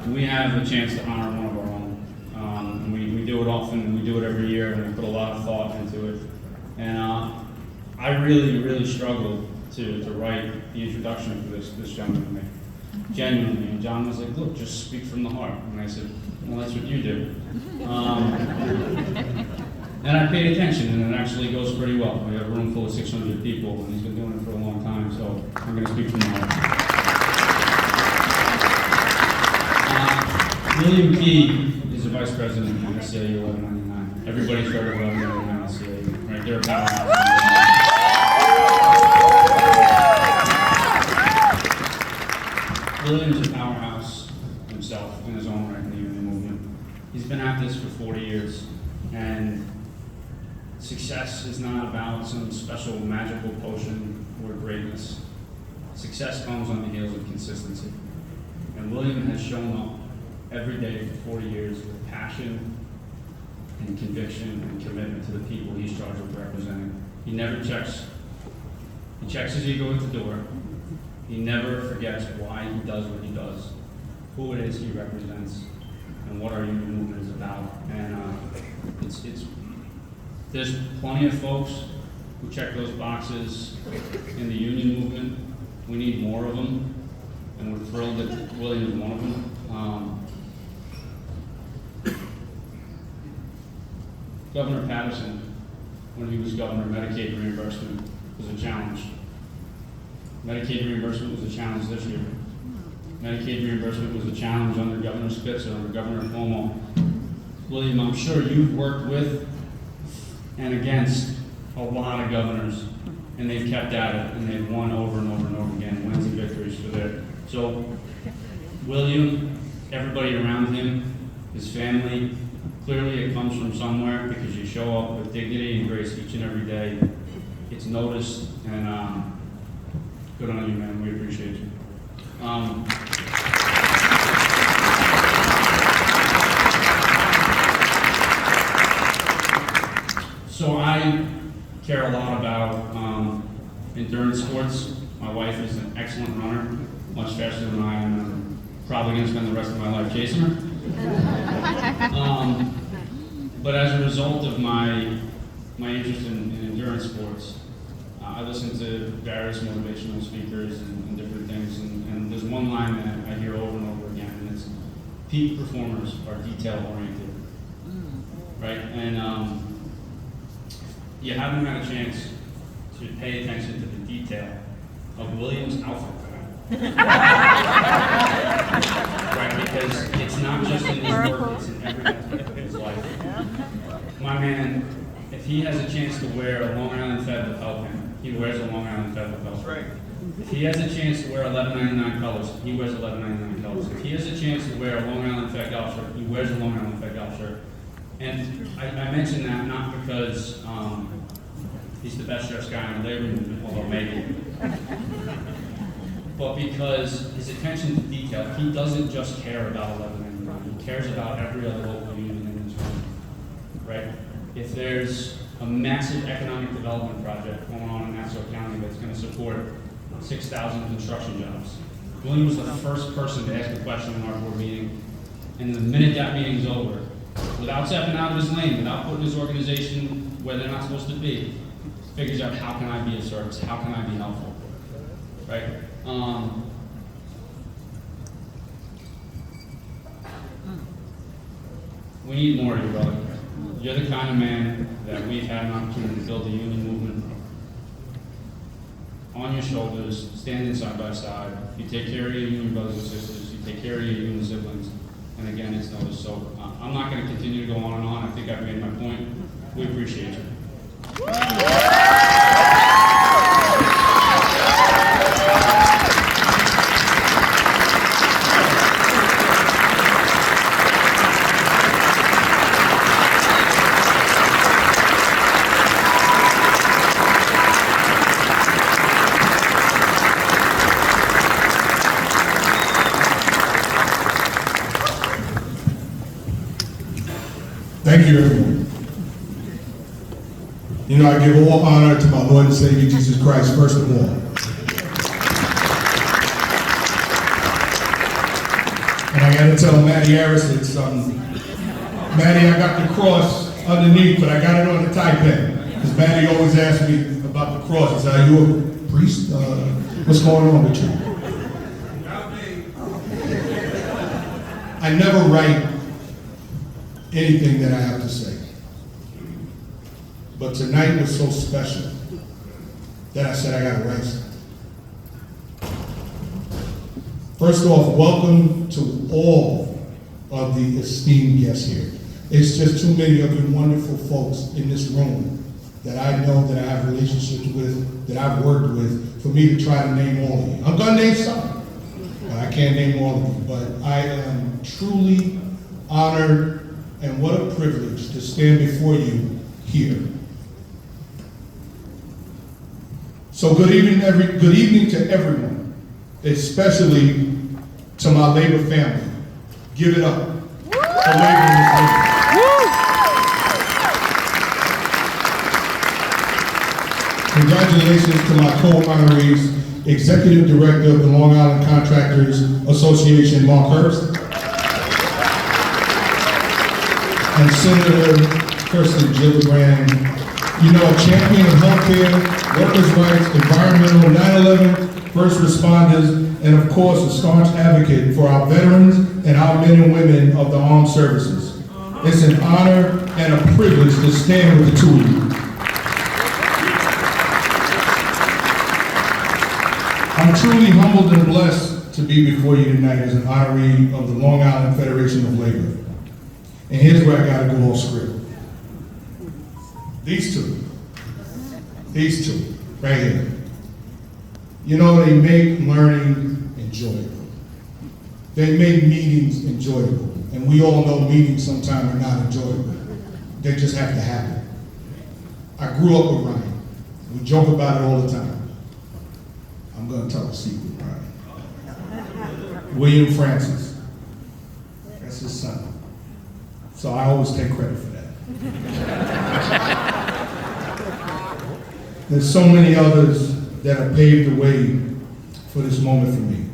We have a chance to honor one of our own. We do it often, we do it every year, and we put a lot of thought into it. And I really struggled to write the introduction for this gentleman, genuinely. And John was like, look, just speak from the heart. And I said, well, that's what you do. And I paid attention, and it actually goes pretty well. We have a room full of 600 people, and he's been doing it for a long time, so I'm going to speak from the heart. William Key is the vice president of AFL-CIO 1199. Everybody's heard of 1199 AFL-CIO, right? They're a powerhouse. William's a powerhouse himself in his own right in the union movement. He's been at this for 40 years, and success is not about some special magical potion or greatness. Success comes on the heels of consistency. And William has shown up every day for 40 years with passion and conviction and commitment to the people he's charged with representing. He never checks. He checks his ego at the door. He never forgets why he does what he does, who it is he represents, and what our union movement is about. And there's plenty of folks who check those boxes in the union movement. We need more of them, and we're thrilled that William is one of them. Governor Patterson, when he was governor, Medicaid reimbursement was a challenge. Medicaid reimbursement was a challenge this year. Medicaid reimbursement was a challenge under Governor Spitzer, under Governor Cuomo. William, I'm sure you've worked with and against a lot of governors, and they've kept at it, and they've won over and over and over again, wins and victories for that. So, William, everybody around him, his family, clearly it comes from somewhere because you show up with dignity and grace each and every day. It's noticed, and good on you, man. We appreciate you. So I care a lot about endurance sports. My wife is an excellent runner, much faster than I am. I'm probably going to spend the rest of my life chasing her. But as a result of my interest in endurance sports, I listen to various motivational speakers and different things, and there's one line that I hear over and over again, and it's peak performers are detail-oriented, right? And you haven't had a chance to pay attention to the detail of William's outfit today. Right, because it's not just in his work, it's in every aspect of his life. My man, if he has a chance to wear a Long Island Fed lapel pin, he wears a Long Island Fed lapel pin. Right. If he has a chance to wear 1199 colors, he wears 1199 colors. If he has a chance to wear a Long Island Fed golf shirt, he wears a Long Island Fed golf shirt. And I mention that not because he's the best dressed guy in the labor movement, although maybe, but because his attention to detail. He doesn't just care about 1199. He cares about every other local union in this room, right? If there's a massive economic development project going on in Nassau County that's going to support 6,000 construction jobs, William was the first person to ask a question in our board meeting, and the minute that meeting's over, without stepping out of his lane, without putting his organization where they're not supposed to be, figures out how can I be of service, how can I be helpful, right? We need more of you, brother. You're the kind of man that we've had an opportunity to build a union movement on your shoulders, standing side by side. You take care of your union brothers and sisters, you take care of your union siblings, and again, it's noticed. So I'm not going to continue to go on and on. I think I've made my point. We appreciate you. Thank you, everyone. You know, I give all honor to my Lord and Savior, Jesus Christ, first of all. And I gotta tell Maddie Harrison something. Maddie, I got the cross underneath, but I got it on the tie pen. Because Maddie always asks me about the cross. He said, are you a priest? What's going on with you? I never write anything that I have to say. But tonight was so special that I said I gotta write something. First off, welcome to all of the esteemed guests here. It's just too many of you wonderful folks in this room that I know, that I have relationships with, that I've worked with, for me to try to name all of you. I'm gonna name some, but I can't name all of you. But I am truly honored, and what a privilege to stand before you here. So good evening to everyone, especially to my Labor family. Give it up for Labor in this room. Congratulations to my co-honorees, Executive Director of the Long Island Contractors Association, Mark Herbst, and Senator Kirsten Gillibrand. You know, a champion of healthcare, workers' rights, environmental, 9/11, first responders, and of course, a staunch advocate for our veterans and our men and women of the armed services. It's an honor and a privilege to stand with the two of you. I'm truly humbled and blessed to be before you tonight as an honoree of the Long Island Federation of Labor. And here's where I gotta go off script. These two, right here. You know, they make learning enjoyable. They make meetings enjoyable. And we all know meetings sometimes are not enjoyable. They just have to happen. I grew up with Ryan. We joke about it all the time. I'm gonna tell a secret, Ryan. William Francis. That's his son. So I always take credit for that. There's so many others that have paved the way for this moment for me.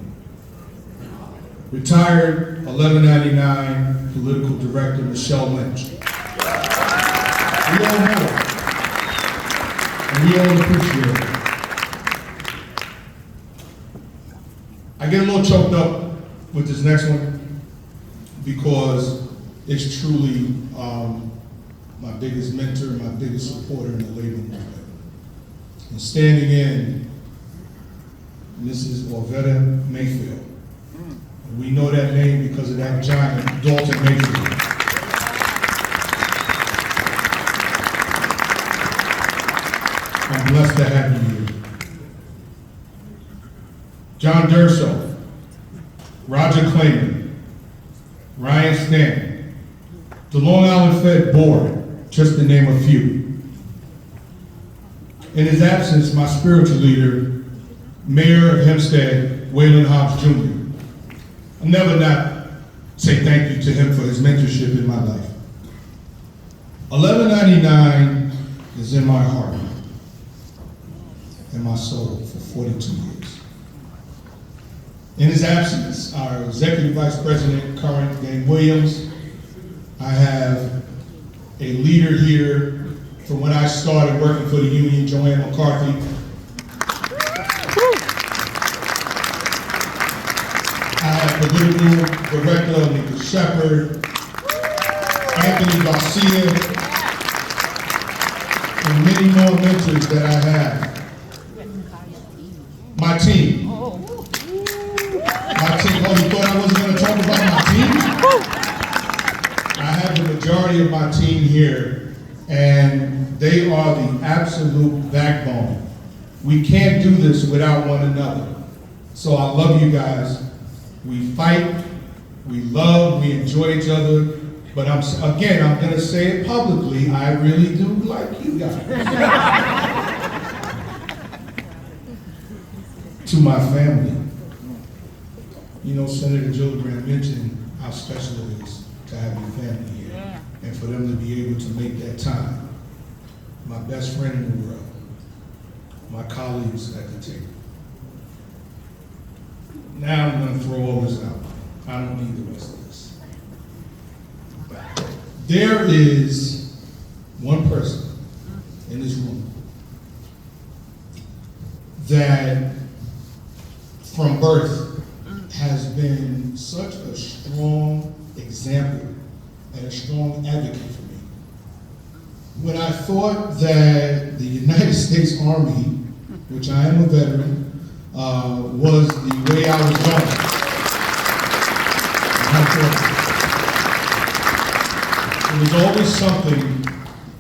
Retired 1199 Political Director Michelle Lynch. We all know her. And we all appreciate her. I get a little choked up with this next one because it's truly my biggest mentor, my biggest supporter in the labor movement. And standing in, Mrs. Orvetta Mayfield. And we know that name because of that giant, Dalton Mayfield. I'm blessed to have you here. John Durso, Roger Clayman, Ryan Stanton, the Long Island Fed Board, just to name a few. In his absence, my spiritual leader, Mayor of Hempstead, Waylon Hobbs Jr. I'll never not say thank you to him for his mentorship in my life. 1199 is in my heart and my soul for 42 years. In his absence, our Executive Vice President, current Dane Williams, I have a leader here from when I started working for the union, Joanne McCarthy. I have Political Director Nika Shepard, Anthony Garcia, and many more mentors that I have. My team. Oh, you thought I wasn't going to talk about my team? I have the majority of my team here, and they are the absolute backbone. We can't do this without one another. So I love you guys. We fight, we love, we enjoy each other, but I'm going to say it publicly, I really do like you guys. To my family. You know, Senator Gillibrand mentioned how special it is to have your family here, and for them to be able to make that time. My best friend in the world, my colleagues at the table. Now I'm going to throw all this out. I I don't need the rest of this. There is one person in this room that from birth has been such a strong example and a strong advocate for me. When I thought that the United States Army, which I am a veteran, was the way I was going, it was always something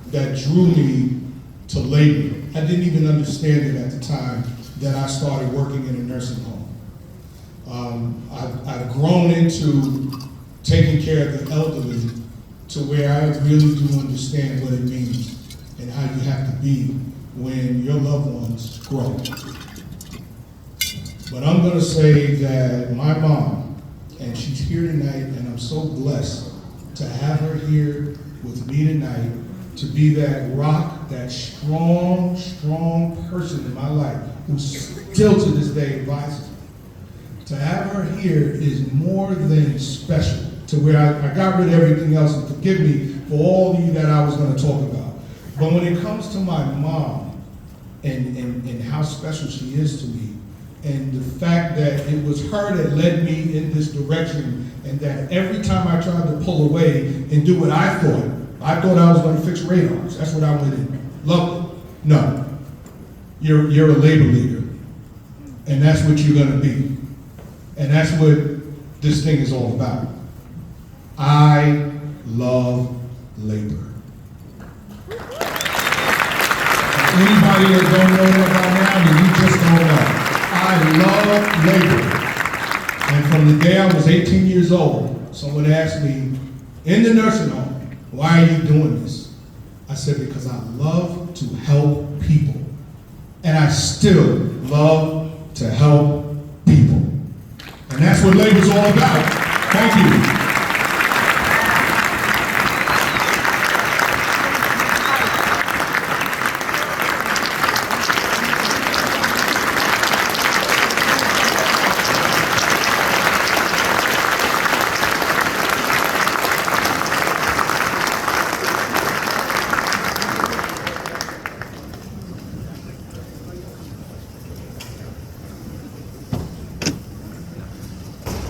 that drew me to labor. I didn't even understand it at the time that I started working in a nursing home. I've grown into taking care of the elderly to where I really do understand what it means and how you have to be when your loved ones grow. But I'm going to say that my mom, and she's here tonight, and I'm so blessed to have her here with me tonight, to be that rock, that strong, strong person in my life who still to this day advises me. To have her here is more than special, to where I got rid of everything else, and forgive me for all of you that I was going to talk about. But when it comes to my mom and how special she is to me, and the fact that it was her that led me in this direction, and that every time I tried to pull away and do what I thought I was going to fix radars. That's what I went in. Loved it. No. You're a labor leader. And that's what you're going to be. And that's what this thing is all about. I love labor. Anybody that don't know that by now, then you just don't know. I love labor. And from the day I was 18 years old, someone asked me in the nursing home, why are you doing this? I said, because I love to help people. And I still love to help people. And that's what labor's all about. Thank you.